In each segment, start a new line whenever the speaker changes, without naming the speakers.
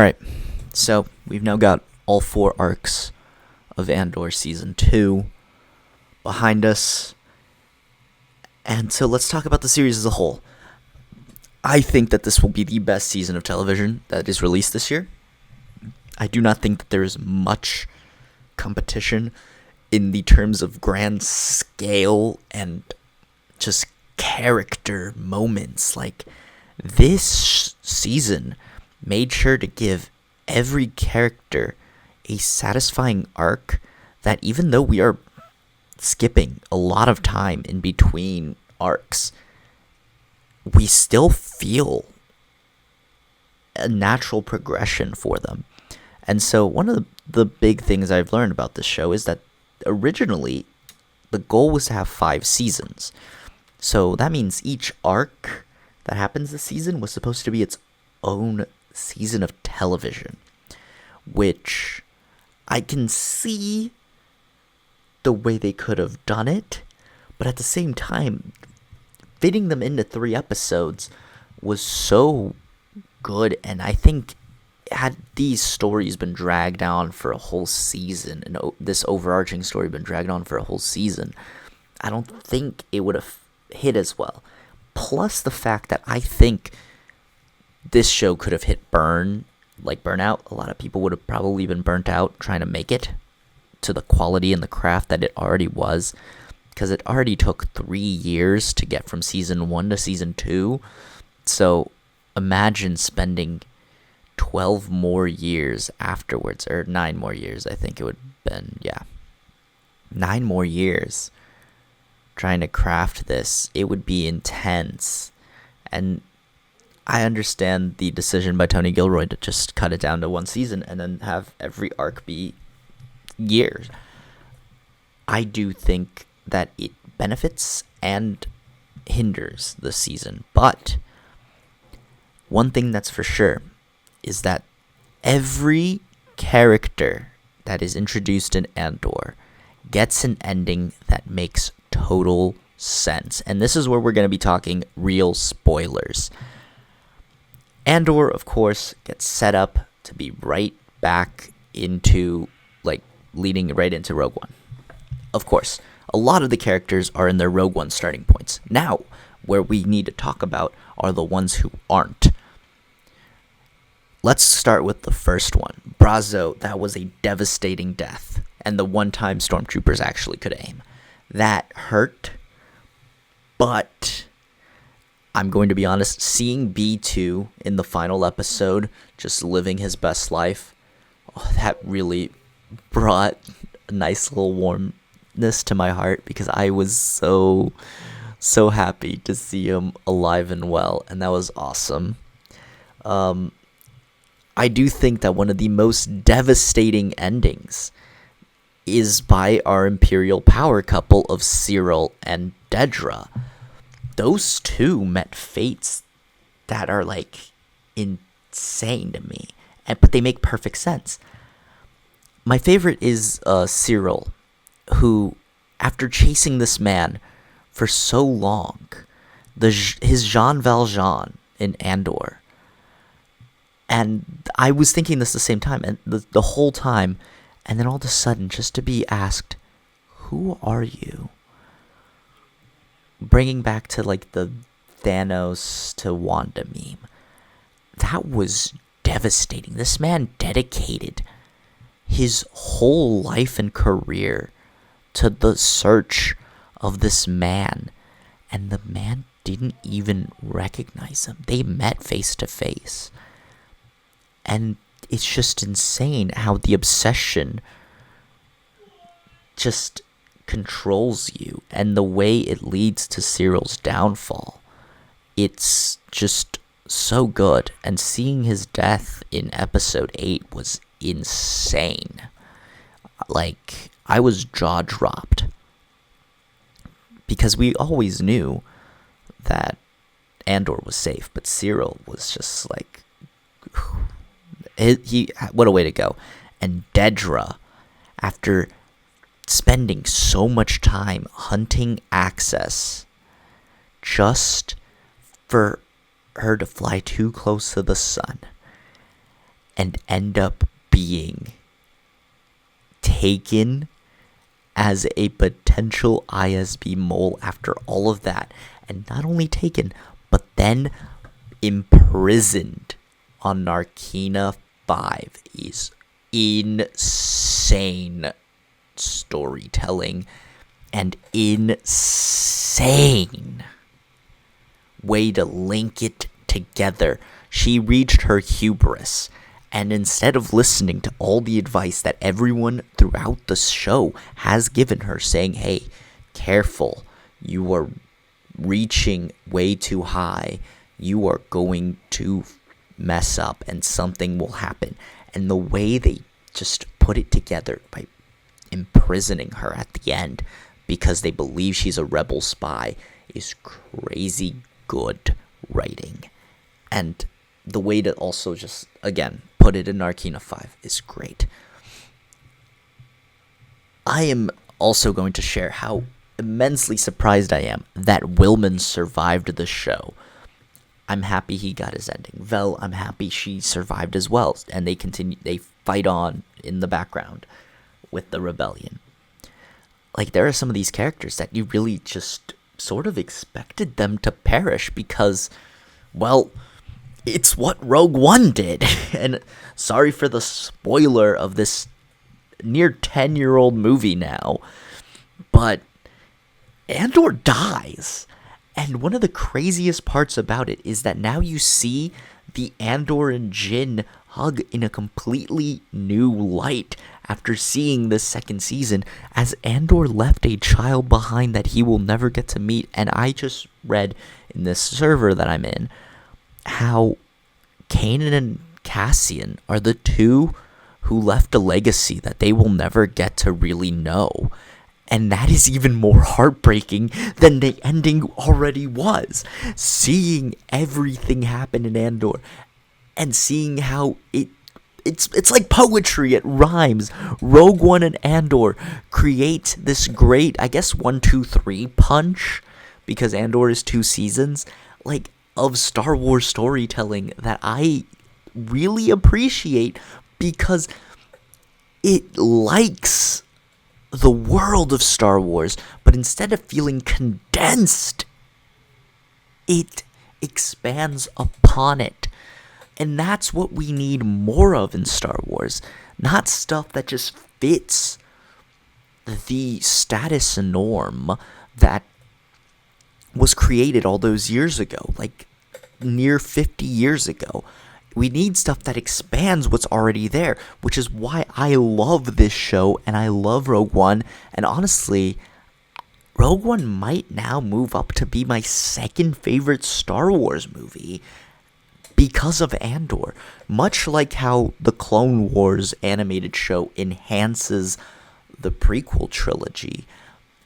Alright, so we've now got all 4 arcs of Andor Season 2 behind us. And so let's talk about the series as a whole. I think that this will be the best season of television that is released this year. I do not think that there is much competition in the terms of grand scale and just character moments. Like, this season made sure to give every character a satisfying arc that, even though we are skipping a lot of time in between arcs, we still feel a natural progression for them. And so one of the big things I've learned about this show is that originally the goal was to have 5 seasons. So that means each arc that happens this season was supposed to be its own season of television, which I can see the way they could have done it, but at the same time, fitting them into 3 episodes was so good. And I think had these stories been dragged on for a whole season, and this overarching story been dragged on for a whole season, I don't think it would have hit as well. Plus the fact that I think this show could have hit burnout. A lot of people would have probably been burnt out trying to make it to the quality and the craft that it already was, because it already took 3 years to get from season 1 to season 2. So imagine spending 12 more years afterwards, or 9 more years, I think it would have been, 9 more years trying to craft this. It would be intense. And I understand the decision by Tony Gilroy to just cut it down to 1 season and then have every arc be years. I do think that it benefits and hinders the season, but one thing that's for sure is that every character that is introduced in Andor gets an ending that makes total sense. And this is where we're going to be talking real spoilers. Andor, of course, gets set up to be right back into, leading right into Rogue One. Of course, a lot of the characters are in their Rogue One starting points. Now, where we need to talk about are the ones who aren't. Let's start with the first one. Brazo, that was a devastating death, and the one time stormtroopers actually could aim. That hurt, but I'm going to be honest, seeing B2 in the final episode just living his best life, that really brought a nice little warmness to my heart, because I was so happy to see him alive and well, and that was awesome. I do think that one of the most devastating endings is by our Imperial power couple of Cyril and Dedra. Those two met fates that are insane to me, but they make perfect sense. My favorite is Cyril, who, after chasing this man for so long, his Jean Valjean in Andor, and I was thinking this the same time, and the whole time, and then all of a sudden, just to be asked, "Who are you?" Bringing back to the Thanos to Wanda meme, that was devastating. This man dedicated his whole life and career to the search of this man, and the man didn't even recognize him. They met face to face, and it's just insane how the obsession just controls you, and the way it leads to Cyril's downfall. It's just so good, and seeing his death in episode 8 was insane. I was jaw dropped, because we always knew that Andor was safe, but Cyril was just what a way to go. And Dedra, after spending so much time hunting access just for her to fly too close to the sun, and end up being taken as a potential ISB mole after all of that. And not only taken, but then imprisoned on Narkina 5 is insane storytelling and insane way to link it together. She reached her hubris, and instead of listening to all the advice that everyone throughout the show has given her, saying, hey, careful, you are reaching way too high, you are going to mess up and something will happen. And the way they just put it together by imprisoning her at the end because they believe she's a rebel spy is crazy good writing. And the way to also just, again, put it in Narkina 5 is great. I am also going to share how immensely surprised I am that Willman survived the show. I'm happy he got his ending. Vel, I'm happy she survived as well, and they fight on in the background with the rebellion. Like, there are some of these characters that you really just sort of expected them to perish because, well, it's what Rogue One did. And sorry for the spoiler of this near 10-year-old movie now, but Andor dies. And one of the craziest parts about it is that now you see the Andor and Jyn hug in a completely new light after seeing this second season, as Andor left a child behind that he will never get to meet. And I just read in this server that I'm in how Kanan and Cassian are the two who left a legacy that they will never get to really know. And that is even more heartbreaking than the ending already was. Seeing everything happen in Andor and seeing how it's like poetry, it rhymes. Rogue One and Andor create this great, I guess, 1, 2, 3 punch, because Andor is 2 seasons, like, of Star Wars storytelling that I really appreciate because it likes the world of Star Wars, but instead of feeling condensed, it expands upon it. And that's what we need more of in Star Wars. Not stuff that just fits the status norm that was created all those years ago, like near 50 years ago. We need stuff that expands what's already there, which is why I love this show and I love Rogue One. And honestly, Rogue One might now move up to be my second favorite Star Wars movie because of Andor. Much like how the Clone Wars animated show enhances the prequel trilogy,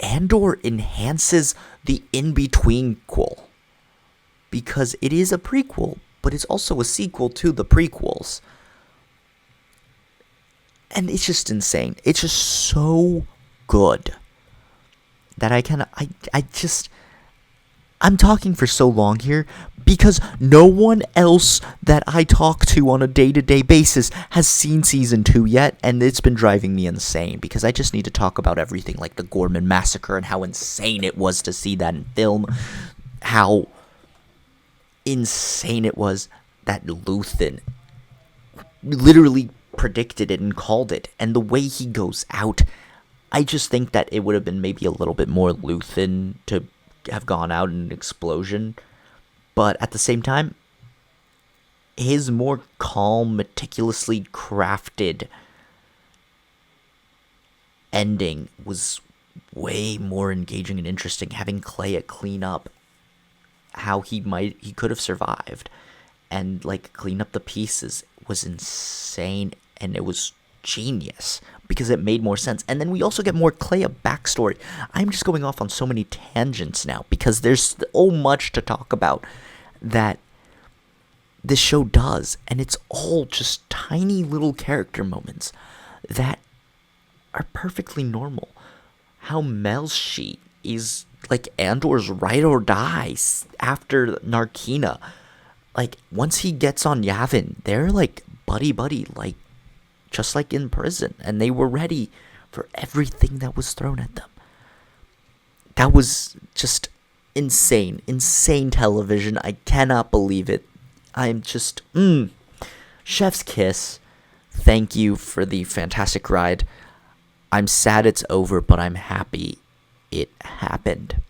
Andor enhances the in-between-quel, because it is a prequel, but it's also a sequel to the prequels. And it's just insane. It's just so good that I'm talking for so long here because no one else that I talk to on a day-to-day basis has seen season 2 yet, and it's been driving me insane because I just need to talk about everything, like the Gorman massacre and how insane it was to see that in film, how insane it was that Luthen literally predicted it and called it, and the way he goes out, I just think that it would have been maybe a little bit more Luthen to have gone out in an explosion, but at the same time, his more calm, meticulously crafted ending was way more engaging and interesting. Having Clea clean up how he could have survived and like clean up the pieces was insane, and it was genius because it made more sense. And then we also get more Clea backstory. I'm just going off on so many tangents now because there's so much to talk about that this show does, and it's all just tiny little character moments that are perfectly normal. How Melshi is like Andor's ride or die after Narkina. Like, once he gets on Yavin, they're like buddy, like just like in prison, and they were ready for everything that was thrown at them. That was just insane television. I cannot believe it. I'm just chef's kiss. Thank you for the fantastic ride. I'm sad it's over, but I'm happy it happened.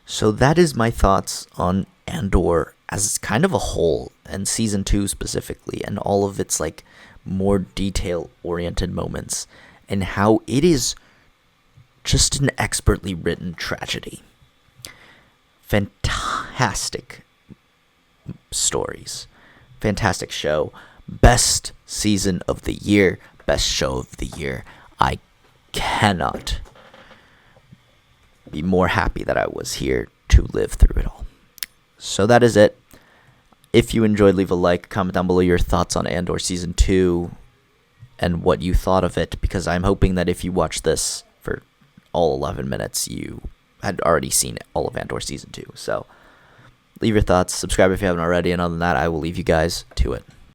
So that is my thoughts on Andor as kind of a whole, and season 2 specifically, and all of its like more detail oriented moments, and how it is just an expertly written tragedy. Fantastic stories. Fantastic show. Best season of the year. Best show of the year. I cannot be more happy that I was here to live through it all. So that is it. If you enjoyed, leave a like, comment down below your thoughts on Andor Season 2 and what you thought of it, because I'm hoping that if you watch this for all 11 minutes, you had already seen all of Andor Season 2. So leave your thoughts, subscribe if you haven't already, and other than that, I will leave you guys to it.